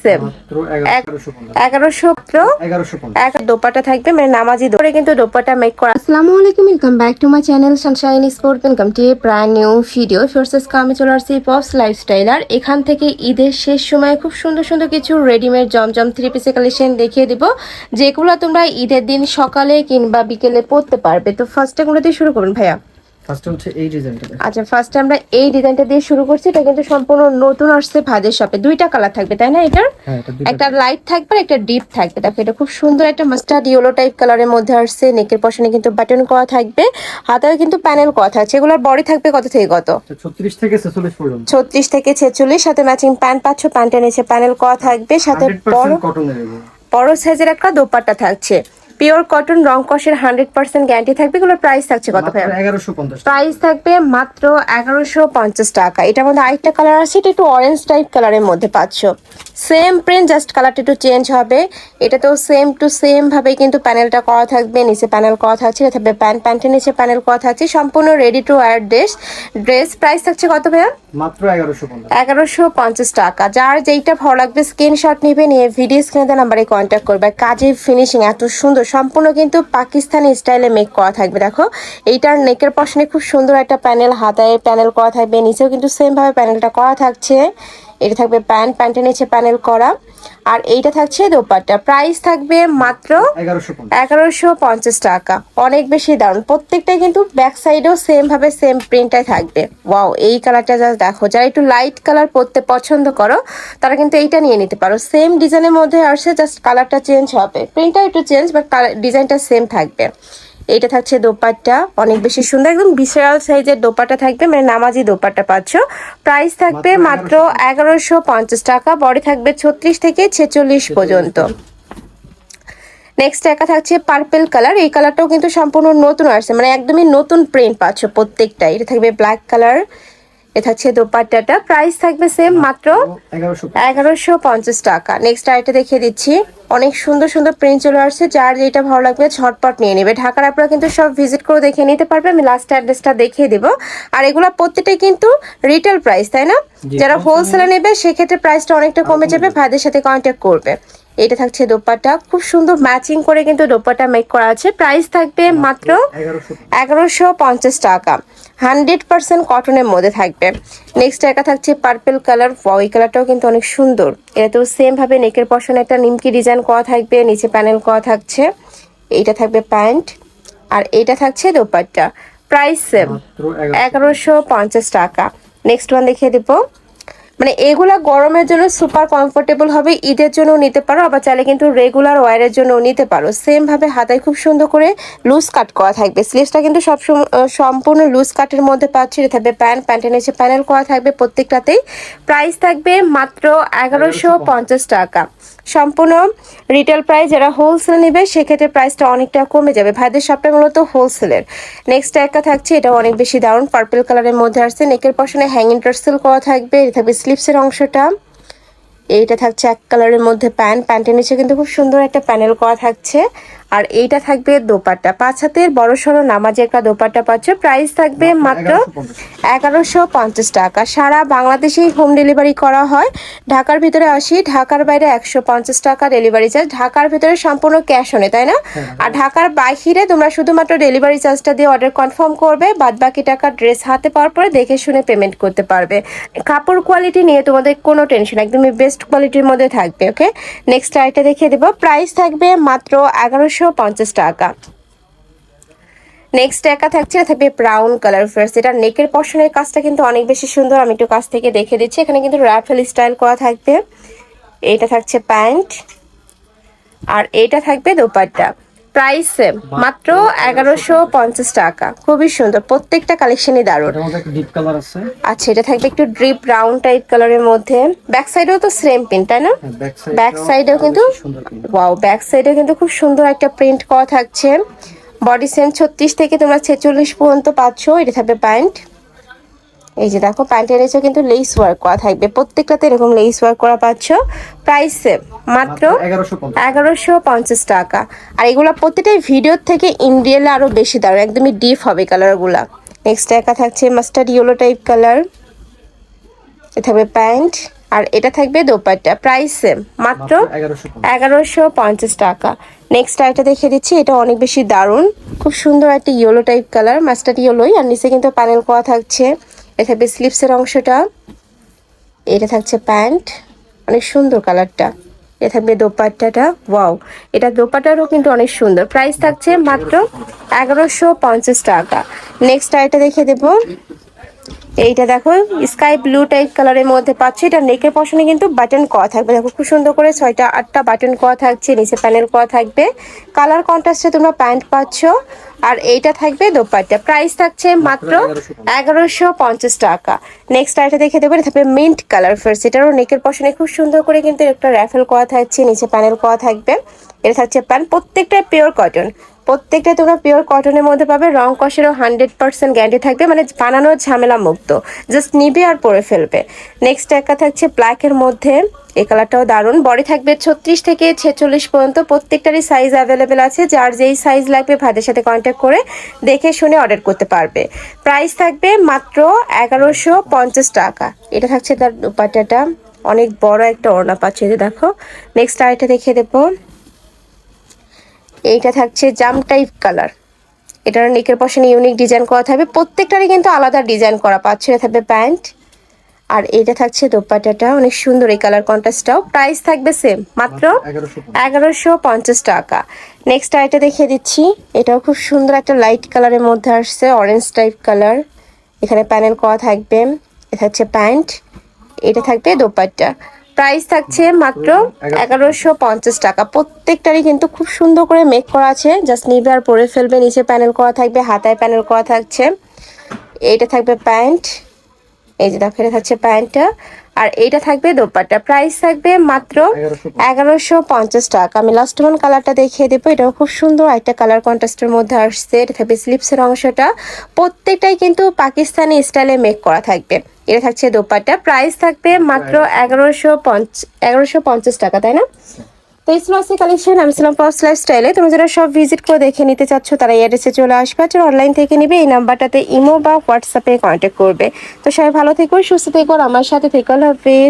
Same মাত্র 1100 দোপাটা থাকবে মানে নামাজি ধরে কিন্তু দোপাটা মেক করা। আসসালামু আলাইকুম, welcome back to my channel Sunshine sport. Welcome to brand new video. Forces কামে চলে আসছি পপস লাইফস্টাইল। আর এখান থেকে ঈদের শেষ সময় খুব সুন্দর সুন্দর কিছু রেডিমেড জমজম থ্রি পিসের কালেকশন দেখিয়ে দিব, যেগুলো তোমরা ঈদের দিন সকালে কিংবা বিকেলে পরতে পারবে। তো ফার্স্টে কোনটা দিয়ে শুরু করুন ভাইয়া? ফার্স্ট হচ্ছে এই ডিজাইনটা। আচ্ছা, ফার্স্টে আমরা এই ডিজাইনটা দিয়ে শুরু করছি। এটা কিন্তু সম্পূর্ণ নতুন আসছে ভাদের শপে। দুইটা কালার থাকবে তাই না? এটার একটা লাইট থাকবে আর একটা ডিপ থাকবে। দেখো এটা খুব সুন্দর একটা মাস্টার্ড ইয়েলো টাইপ কালারের মধ্যে আসছে। নেকের পশনে কিন্তু বাটন করা থাকবে, হাতায় কিন্তু প্যানেল করা থাকছে। এগুলোর বডি থাকবে কত থেকে কত? 36 থেকে 46 পর্যন্ত। 36 থেকে 46, সাথে ম্যাচিং প্যান্ট পাচ্ছ। প্যান্টের নিচে প্যানেল করা থাকবে, সাথে বড় সাইজের একটা দোপাট্টা থাকছে। পিওর কটন, রং কষের 100% গ্যারান্টি থাকবে। এগুলোর প্রাইস থাকছে কত ভাই? 1150। প্রাইস থাকবে মাত্র 1150 টাকা। এটার মধ্যে আরেকটা কালার আছে, এটা একটু অরেঞ্জ টাইপ কালারের মধ্যে পাচ্ছ। সেম প্রিন্ট, জাস্ট কালারটা একটু চেঞ্জ হবে। এটাতেও সেম টু সেম ভাবে কিন্তু প্যানেলটা করা থাকবে, নিচে প্যানেল করা থাকছে। এটা থাকবে প্যান্টের নিচে প্যানেল করা থাকছে। সম্পূর্ণ ready to wire dress. Price থাকছে কত ভাইয়া? মাত্র 1150 টাকা। যার যেইটা ভালো লাগবে স্ক্রিনশট নিবে, নিয়ে ভিডিও স্ক্রিনে দেওয়া নাম্বারে কন্ট্যাক্ট করবে। কাজের ফিনিশিং এত সুন্দর, সম্পূর্ণ কিন্তু পাকিস্তানি স্টাইলে মেক করা থাকবে। দেখো এইটার নেকের পশনে খুব সুন্দর একটা প্যানেল, হাতায় প্যানেল করা থাকবে, নিচেও কিন্তু সেম ভাবে প্যানেলটা করা থাকছে। এটা থাকবে প্যান্টের নিচে প্যানেল করা, আর এইটা থাকছে দোপাট্টা। প্রাইস থাকবে মাত্র 1150 টাকা। অনেক বেশি দারুণ। প্রত্যেকটাই কিন্তু ব্যাক সাইডেও সেম ভাবে সেম প্রিন্টটাই থাকবে। ওয়াও, এই কালারটা জাস্ট দেখো। যারা একটু লাইট কালার পরতে পছন্দ করো তারা কিন্তু এইটা নিয়ে নিতে পারো। সেম ডিজাইনের মধ্যে আসছে, জাস্ট কালারটা চেঞ্জ হবে, প্রিন্টটা একটু চেঞ্জ, বাট ডিজাইনটা সেম থাকবে। এইটা থাকছে দোপাট্টা, অনেক বেশি সুন্দর, একদম বিশাল সাইজের দোপাট্টা থাকবে, মানে নামাজি দোপাট্টা পাচ্ছ। প্রাইস থাকবে মাত্র 1150 টাকা। বডি থাকবে 36 থেকে 46 পর্যন্ত। নেক্সট একা থাকছে পার্পল কালার। এই কালারটাও কিন্তু সম্পূর্ণ নতুন আসছে, মানে একদমই নতুন প্রিন্ট পাচ্ছ প্রত্যেকটা। এটা থাকবে ব্ল্যাক কালার। এ থাকছে দোপাট্টাটা। প্রাইস থাকবে সেম মাত্র 1150 টাকা। নেক্সট আরেকটা দেখিয়ে দিচ্ছি, অনেক সুন্দর সুন্দর প্রিন্ট চলে আসছে। যার যেটা ভালো লাগবে ঝটপট নিয়ে নেবে। ঢাকার আপনারা কিন্তু সব ভিজিট করে দেখে নিতে পারবে। আমি লাস্ট অ্যাড্রেসটা দেখিয়ে দেবো। আর এগুলো প্রত্যেকটাই কিন্তু রিটেল প্রাইস, তাই না? যারা হোলসেলে নেবে সেক্ষেত্রে প্রাইসটা অনেকটা কমে যাবে, ভাইদের সাথে কন্ট্যাক্ট করবে। এটা থাকছে দোপাট্টা, খুব সুন্দর ম্যাচিং করে কিন্তু দোপাট্টা মেক করা আছে। প্রাইস থাকবে মাত্র 1150 টাকা। 100% কটনের মধ্যে থাকবে। নেক্সট একা থাকছে পার্পল কালার। এই কালারটাও কিন্তু অনেক সুন্দর। এটাতেও সেম ভাবে নেকের পশনে একটা নিমকি ডিজাইন করা থাকবে, নিচে প্যানেল করা থাকছে। এইটা থাকবে প্যান্ট, আর এইটা থাকছে দোপাট্টা। প্রাইস সেম 1150 টাকা। নেক্সট ওয়ান দেখিয়ে দেবো, মানে এগুলা গরমের জন্য সুপার কমফোর্টেবল হবে। ঈদের জন্য নিতে পারো, আবার চাইলে কিন্তু রেগুলার ওয়্যারের জন্য নিতে পারো। সেম ভাবে হাতায় খুব সুন্দর করে লুজ কাট করা থাকবে। স্লিভসটা কিন্তু সম্পূর্ণ লুজ কাটের মধ্যে পাচ্ছি। এটা থাকবে প্যান্টের নিচে প্যানেল করা থাকবে প্রত্যেকটাতেই। প্রাইস থাকবে মাত্র 1150 টাকা। সম্পূর্ণ রিটেল প্রাইস। যারা হোলসেল নেবে সেক্ষেত্রে প্রাইসটা অনেকটা কমে যাবে। ভাইদের শপটা মূলত হোলসেলের। নেক্সট একটা থাকছে, এটা অনেক বেশি দারুণ, পার্পল কালারের মধ্যে আসছে। নেকের পশনে হ্যাঙ্গিং টার্সেল করা থাকবে। এটা থাকবে স্লিভসের অংশটা। এইটা থাকছে এক কালারের মধ্যে প্যান্টের নিচে কিন্তু খুব সুন্দর একটা প্যানেল করা থাকছে। আর এইটা থাকবে দোপাট্টা, 5 হাতের বড় সড়ো নামাজি একটা দোপাট্টা পাচ্ছ। প্রাইস থাকবে মাত্র 1150 টাকা। সারা বাংলাদেশেই হোম ডেলিভারি করা হয়। ঢাকার ভিতরে 80, ঢাকার বাইরে 150 টাকা ডেলিভারি চার্জ। ঢাকার ভিতরে সম্পূর্ণ ক্যাশ অনে, তাই না? আর ঢাকার বাইরে তোমরা শুধুমাত্র ডেলিভারি চার্জটা দিয়ে অর্ডার কনফার্ম করবে। বাদ বাকি টাকা ড্রেস হাতে পাওয়ার পরে দেখে শুনে পেমেন্ট করতে পারবে। কাপড় কোয়ালিটি নিয়ে তোমাদের কোনো টেনশন, একদমই বেস্ট কোয়ালিটির মধ্যে থাকবে। ওকে, নেক্সট আইটা দেখিয়ে দেবো। প্রাইস থাকবে মাত্র 1150 টাকা। নেক্সট একা থাকছে, এটা থাকবে ব্রাউন কালার। ফার্স্ট এটা নেকের পশনের কাজটা কিন্তু অনেক বেশি সুন্দর। আমি একটু কাছ থেকে দেখে দিচ্ছি। এখানে কিন্তু রাফেল স্টাইল করা থাকবে। এইটা থাকছে প্যান্ট, আর এইটা থাকবে দোপাট্টা। প্রাইস সেম মাত্র 1150 টাকা। খুবই সুন্দর, প্রত্যেকটা কালেকশনই দারুণ। আচ্ছা, এটা থাকবে একটু ডিপ ব্রাউন টাইপ কালারের মধ্যে। ব্যাক সাইডেও তো সেম প্রিন্ট, তাই না? ব্যাক সাইডেও কিন্তু ওয়াও, ব্যাক সাইডেও কিন্তু খুব সুন্দর একটা প্রিন্ট করা থাকছে। বডি সেম 36 থেকে তোমরা 46 পর্যন্ত পাচ্ছ। এটা থাকবে প্যান্ট। এই যে দেখো, প্যান্টের নিচে কিন্তু লেস ওয়ার্ক করা থাকবে, প্রত্যেকটাতে এরকম লেস ওয়ার্ক করা পাচ্ছ। প্রাইস সেম মাত্র 1150 টাকা। আর এগুলো প্রত্যেকটাই ভিডিওর থেকে ইন রিয়েল আরো বেশি দারুণ, একদমই ডিপ হবে কালারগুলা। নেক্সট একা থাকছে মাস্টার্ড ইয়েলো টাইপ কালার। এ থাকবে প্যান্ট, আর এটা থাকবে দোপাট্টা, প্রাইস সেম, মাত্র 1150 টাকা। নেক্সট আইটা দেখে দিচ্ছি, এটা অনেক বেশি দারুণ, খুব সুন্দর একটা ইয়েলো টাইপ কালার, মাস্টার্ড ইয়েলোই, আর নিচে কিন্তু প্যানেল করা থাকছে। এটা থাকবে স্লিপসের অংশটা, এটা থাকছে প্যান্ট, অনেক সুন্দর কালারটা। এটা থাকবে দোপাট্টাটা, ওয়াও, এটা দোপাট্টারও কিন্তু অনেক সুন্দর। প্রাইস থাকছে মাত্র 1150 টাকা। নেক্সট আইটা দেখে দেবো, এইটা দেখো স্কাই ব্লু টাইপ কালারের মধ্যে পাচ্ছি। এটা নেকের পশনে কিন্তু বাটন করা থাকবে, দেখো খুব সুন্দর করে 6টা 8টা বাটন করা থাকছে, নিচে প্যানেল করা থাকবে, কালার কন্ট্রাস্টে তোমরা প্যান্ট পাচ্ছ। আর এইটা থাকবে দোপাট্টা, প্রাইস থাকছে মাত্র 1150 টাকা। নেক্সট আইটা দেখে দেবো, এটা থাকবে মিন্ট কালার ফার্স্ট, এটারও নেকের পশনে খুব সুন্দর করে কিন্তু একটা র্যাফেল করা থাকছে, নিচে প্যানেল করা থাকবে। এটা থাকছে প্যান্ট, প্রত্যেকটাই পিওর কটন, প্রত্যেকটা তোমরা পিওর কটনের মধ্যে পাবে, রং কষেরও 100% গ্যারান্টি থাকবে, মানে বানানোর ঝামেলা মুক্ত, জাস্ট নিবে আর পরে ফেলবে। নেক্সট একটা থাকছে ব্ল্যাকের মধ্যে, এই কালারটাও দারুণ, বডি থাকবে 36 থেকে 46 পর্যন্ত, প্রত্যেকটারই সাইজ অ্যাভেলেবেল আছে, যার যেই সাইজ লাগবে ভাইদের সাথে কন্ট্যাক্ট করে দেখে শুনে অর্ডার করতে পারবে। প্রাইস থাকবে মাত্র 1150 টাকা। এটা থাকছে তার দুপাট্টাটা, অনেক বড় একটা ওড়না পাচ্ছে, যে দেখো। নেক্সট আরেকটা দেখিয়ে দেবো, এইটা থাকছে জাম টাইপ কালার, এটার নেকের পশনে ইউনিক ডিজাইন করা থাকবে, প্রত্যেকটারই কিন্তু আলাদা ডিজাইন করা পাচ্ছে। এটা থাকবে প্যান্ট, আর এটা থাকছে দোপাট্টাটা, অনেক সুন্দর এই কালার কন্ট্রাস্টটাও। প্রাইস থাকবে সেম, মাত্র 1150 টাকা। নেক্সট আইটা দেখিয়ে দিচ্ছি, এটাও খুব সুন্দর একটা লাইট কালারের মধ্যে আসছে, অরেঞ্জ টাইপ কালার, এখানে প্যানেল করা থাকবে। এটা হচ্ছে প্যান্ট, এটা থাকবে দোপাট্টা, প্রাইস থাকছে মাত্র 1150 টাকা। প্রত্যেকটারই কিন্তু খুব সুন্দর করে মেক করা আছে, জাস্ট নিবে আর পরে ফেলবে, নিচে প্যানেল করা থাকবে, হাতায় প্যানেল করা থাকছে। এইটা থাকবে প্যান্ট, এই যে দেখো, এটা থাকছে প্যান্টটা, আর এইটা থাকবে দোপাট্টা, প্রাইস থাকবে মাত্র 1150 টাকা। আমি লাস্ট ওয়ান কালারটা দেখিয়ে দেবো, এটাও খুব সুন্দর একটা কালার কন্ট্রাস্টের মধ্যে আসছে। এটা থাকবে স্লিপসের অংশটা, প্রত্যেকটাই কিন্তু পাকিস্তানি স্টাইলে মেক করা থাকবে। এটা থাকছে দোপাট্টা, প্রাইস থাকবে মাত্র 1150 টাকা, তাই না? তো এই ছিল আজকে কালেকশন। আমি ছিলাম ফার্স্ট লাইফস্টাইলে। তুমি যারা সব ভিজিট করে দেখে নিতে চাচ্ছ তারা এই অ্যাড্রেসে চলে আসবে, আর অনলাইন থেকে নিবে এই নাম্বারটাতে ইমো বা হোয়াটসঅ্যাপে কন্ট্যাক্ট করবে। তো সবাই ভালো থেকো, সুস্থ থেকো, আর আমার সাথে থেকো। আল্লাহ হাফেজ।